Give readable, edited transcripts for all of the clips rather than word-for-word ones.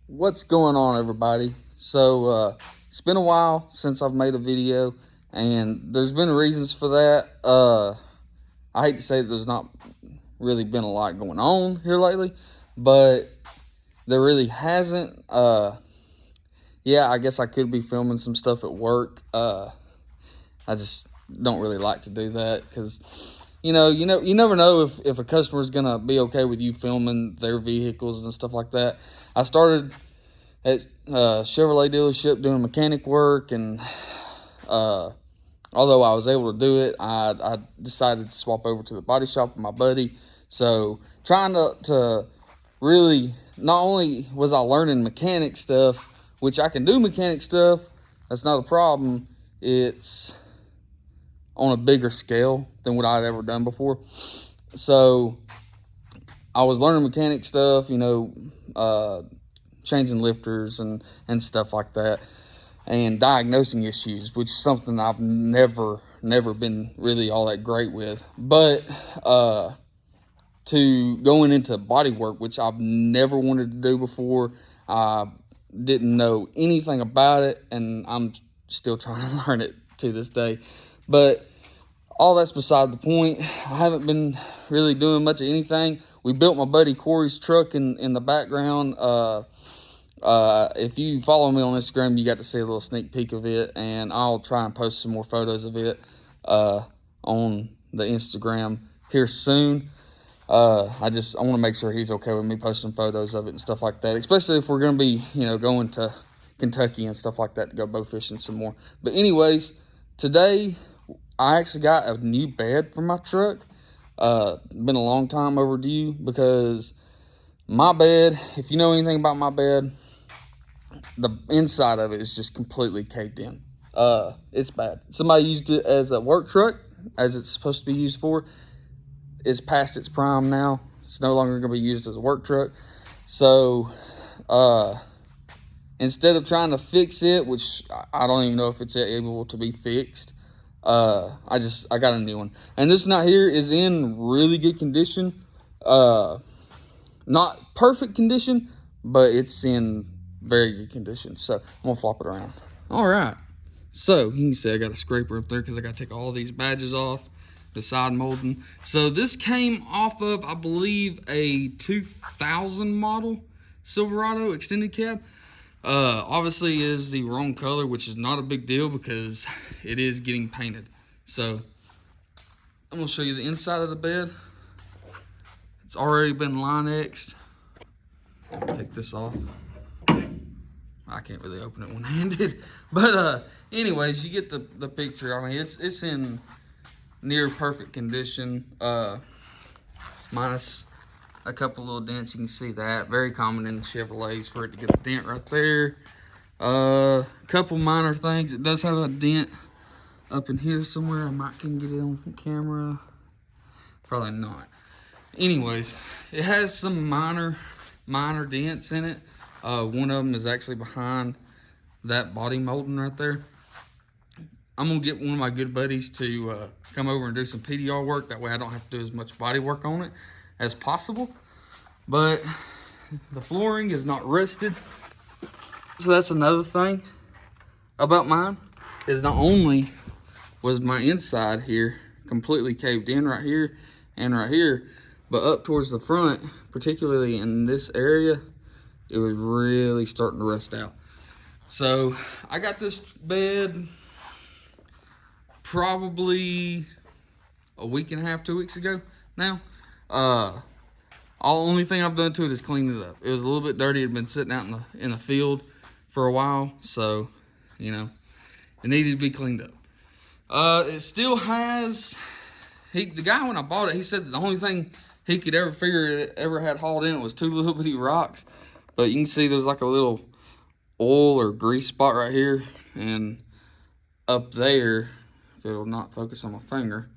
What's going on, everybody? It's been a while since I've made a video, and there's been reasons for that. I hate to say that there's not really been a lot going on here lately, but there really hasn't. Yeah, I guess I could be filming some stuff at work. I just don't really like to do that because you never know if a customer's gonna be okay with you filming their vehicles and stuff like that. I started at Chevrolet dealership doing mechanic work, and uh, although I was able to do it, I decided to swap over to the body shop with my buddy. So trying to really, not only was I learning mechanic stuff, which I can do mechanic stuff, that's not a problem. It's on a bigger scale than what I'd ever done before. So I was learning mechanic stuff, changing lifters and stuff like that, and diagnosing issues, which is something I've never been really all that great with. But to going into body work, which I've never wanted to do before, I didn't know anything about it, and I'm still trying to learn it to this day. But all that's beside the point. I haven't been really doing much of anything. We built my buddy Corey's truck in the background. If you follow me on Instagram, you got to see a little sneak peek of it, and I'll try and post some more photos of it on the Instagram here soon. I want to make sure he's okay with me posting photos of it and stuff like that, especially if we're going to be, going to Kentucky and stuff like that to go bow fishing some more. But anyways, today I actually got a new bed for my truck. Been a long time overdue because my bed, if you know anything about my bed, the inside of it is just completely caved in. It's bad. Somebody used it as a work truck, as it's supposed to be used for. It's past its prime now. It's no longer going to be used as a work truck. So, instead of trying to fix it, which I don't even know if it's able to be fixed, I got a new one. And this one out here is in really good condition. Not perfect condition, but it's in very good condition. So I'm gonna flop it around. All right. So you can see I got a scraper up there because I got to take all these badges off, the side molding. So this came off of, I believe, a 2000 model Silverado extended cab. Obviously is the wrong color, which is not a big deal because it is getting painted. So I'm gonna show you the inside of the bed. It's already been Line-X'd. Take this off. I can't really open it one-handed, but anyways, you get the picture. I mean, it's in near perfect condition, minus a couple little dents. You can see that. Very common in the Chevrolets for it to get a dent right there. Couple minor things. It does have a dent up in here somewhere. I might can get it on camera. Probably not. Anyways, it has some minor dents in it. One of them is actually behind that body molding right there. I'm gonna get one of my good buddies to come over and do some PDR work. That way I don't have to do as much body work on it as possible. But the flooring is not rusted. So that's another thing about mine, is not only was my inside here completely caved in right here and right here, but up towards the front, particularly in this area, it was really starting to rust out. So I got this bed probably a week and a half, 2 weeks ago now. Only thing I've done to it is clean it up. It was a little bit dirty. It had been sitting out in the field for a while, so it needed to be cleaned up. It still has. The guy, when I bought it, he said that the only thing he could ever figure it ever had hauled in it was 2 little bitty rocks. But you can see there's like a little oil or grease spot right here, and up there, if it'll not focus on my finger,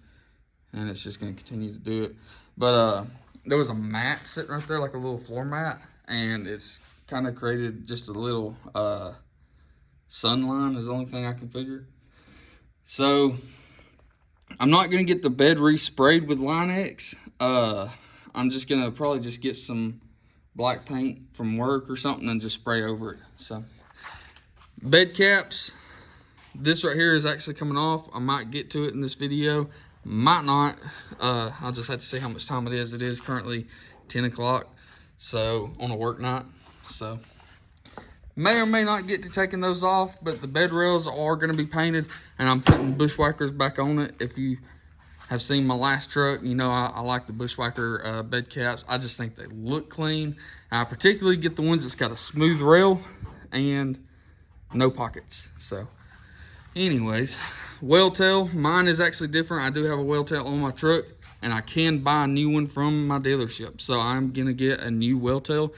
and it's just going to continue to do it. But there was a mat sitting right there, like a little floor mat, and it's kind of created just a little sun line is the only thing I can figure. So I'm not going to get the bed resprayed with Line-X. I'm just going to probably just get some black paint from work or something and just spray over it. So bed caps, this right here is actually coming off. I might get to it in this video, might not. I'll just have to see how much time it is. It is currently 10 o'clock, so on a work night. So may or may not get to taking those off, but the bed rails are going to be painted, and I'm putting bushwhackers back on it. If you have seen my last truck, you know I like the bushwhacker bed caps. I just think they look clean. I particularly get the ones that's got a smooth rail and no pockets. So anyways, whale tail, mine is actually different. I do have a whale tail on my truck, and I can buy a new one from my dealership. So I'm gonna get a new whale tail.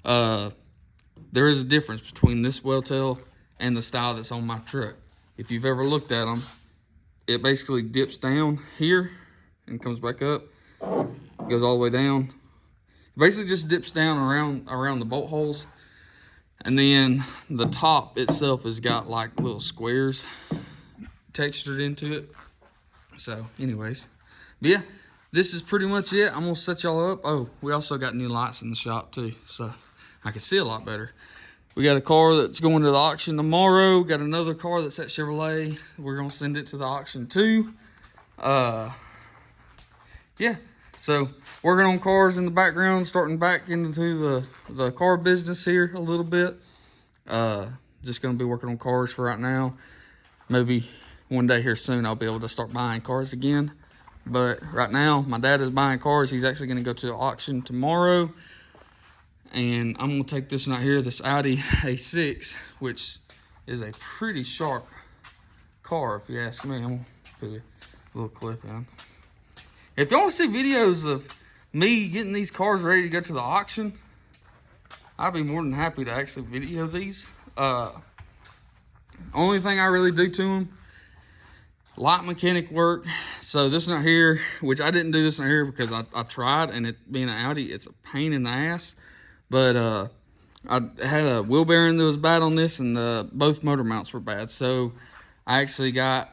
There is a difference between this whale tail and the style that's on my truck. If you've ever looked at them, it basically dips down here and comes back up, goes all the way down. It basically just dips down around the bolt holes, and then the top itself has got like little squares textured into it. So anyways, but yeah, this is pretty much it. I'm gonna set y'all up. Oh, we also got new lights in the shop too, so I can see a lot better. We got a car that's going to the auction tomorrow. Got another car that's at Chevrolet. We're gonna send it to the auction too. Yeah, so working on cars in the background, starting back into the car business here a little bit. Just gonna be working on cars for right now. Maybe one day here soon I'll be able to start buying cars again. But right now, my dad is buying cars. He's actually gonna go to the auction tomorrow. And I'm gonna take this right here, this Audi A6, which is a pretty sharp car, if you ask me. I'm gonna put a little clip in. If you want to see videos of me getting these cars ready to go to the auction, I'd be more than happy to actually video these. Only thing I really do to them, light mechanic work. So this right here, which I didn't do this right here because I tried, and it being an Audi, it's a pain in the ass. But I had a wheel bearing that was bad on this, and both motor mounts were bad. So I actually got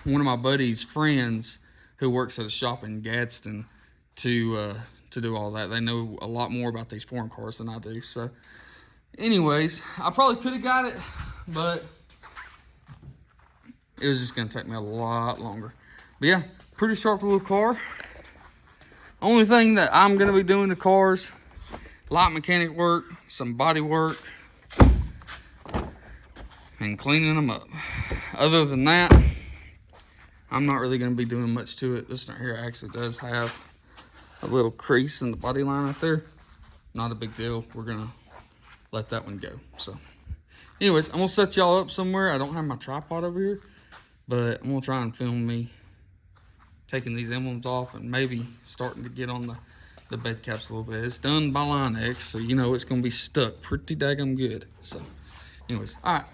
one of my buddy's friends who works at a shop in Gadsden to do all that. They know a lot more about these foreign cars than I do. So anyways, I probably could have got it, but it was just going to take me a lot longer. But yeah, pretty sharp little car. Only thing that I'm going to be doing to cars, light mechanic work, some body work, and cleaning them up. Other than that, I'm not really going to be doing much to it. This right here actually does have a little crease in the body line right there. Not a big deal. We're going to let that one go. So anyways, I'm going to set y'all up somewhere. I don't have my tripod over here, but I'm going to try and film me taking these emblems off and maybe starting to get on the bed caps a little bit. It's done by Line-X, so you know it's going to be stuck pretty daggum good. So anyways, all right.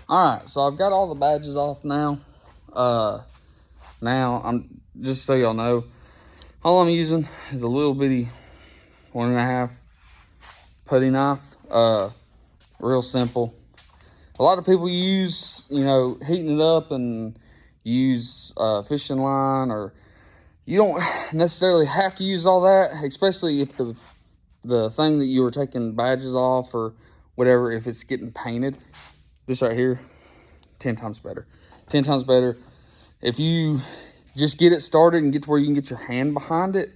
Alright, so I've got all the badges off now. Now, I'm just so y'all know, all I'm using is a little bitty 1.5 putty knife. Real simple. A lot of people use, heating it up and use fishing line, or you don't necessarily have to use all that, especially if the thing that you were taking badges off or whatever, if it's getting painted. This right here, 10 times better. 10 times better. If you just get it started and get to where you can get your hand behind it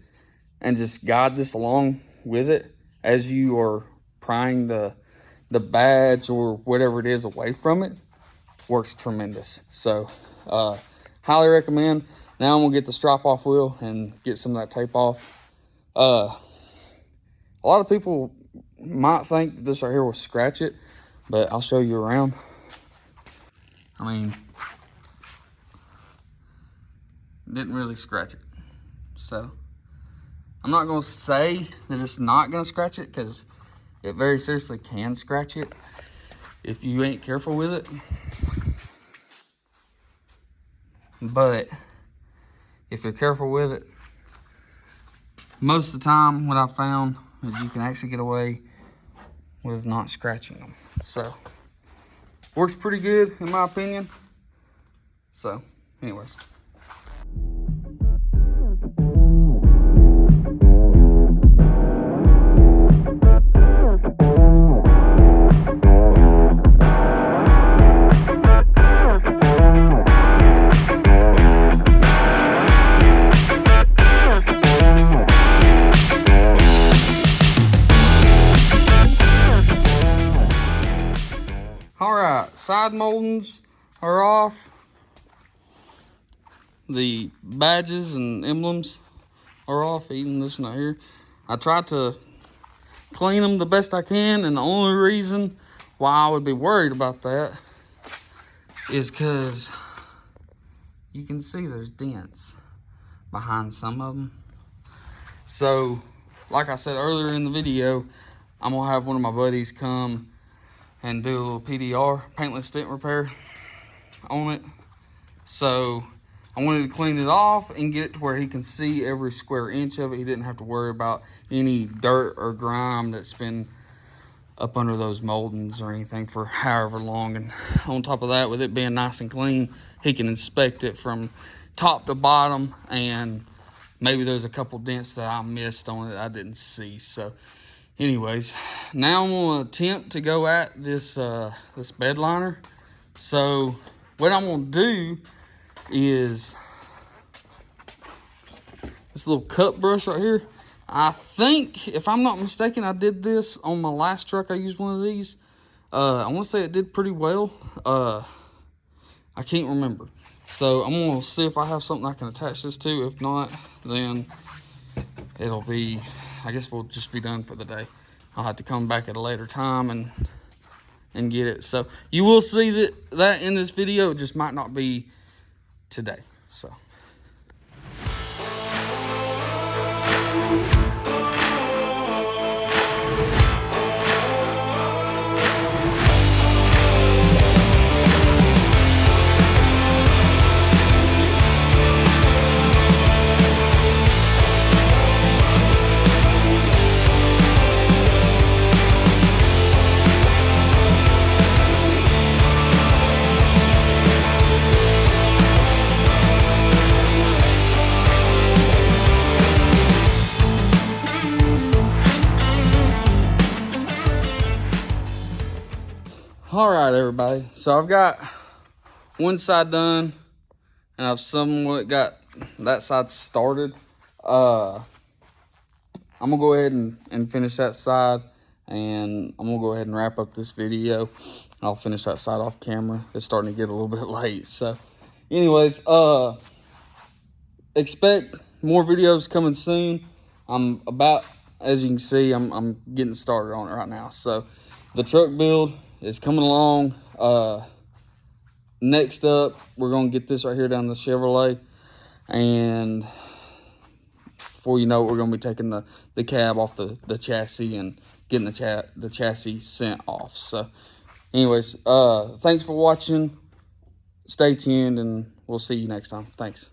and just guide this along with it as you are prying the badge or whatever it is away from it, works tremendous. So, highly recommend. Now I'm gonna get the strap off wheel and get some of that tape off. A lot of people might think that this right here will scratch it, but I'll show you around. I mean, didn't really scratch it. So I'm not gonna say that it's not gonna scratch it, because it very seriously can scratch it if you ain't careful with it. But if you're careful with it, most of the time what I've found is you can actually get away with not scratching them. So works pretty good in my opinion. So anyways. Alright, side moldings are off. The badges and emblems are off, even this one right here. I tried to clean them the best I can, and the only reason why I would be worried about that is because you can see there's dents behind some of them. So, like I said earlier in the video, I'm gonna have one of my buddies come and do a little PDR, paintless dent repair, on it. So I wanted to clean it off and get it to where he can see every square inch of it. He didn't have to worry about any dirt or grime that's been up under those moldings or anything for however long. And on top of that, with it being nice and clean, he can inspect it from top to bottom, and maybe there's a couple dents that I missed on it I didn't see. So anyways, now I'm gonna attempt to go at this this bed liner. So what I'm gonna do is this little cut brush right here. I think, if I'm not mistaken, I did this on my last truck. I used one of these. I want to say it did pretty well. I can't remember. So I'm gonna see if I have something I can attach this to. If not, then it'll be, I guess we'll just be done for the day. I'll have to come back at a later time and get it. So you will see that in this video. It just might not be today. So all right, everybody. So I've got one side done, and I've somewhat got that side started. I'm gonna go ahead and finish that side, and I'm gonna go ahead and wrap up this video. I'll finish that side off camera. It's starting to get a little bit late. So anyways, expect more videos coming soon. I'm about, as you can see, I'm getting started on it right now. So the truck build is coming along. Next up, we're gonna get this right here down the Chevrolet, and before you know it, we're gonna be taking the cab off the chassis and getting the chassis sent off. So anyways, thanks for watching. Stay tuned, and we'll see you next time. Thanks.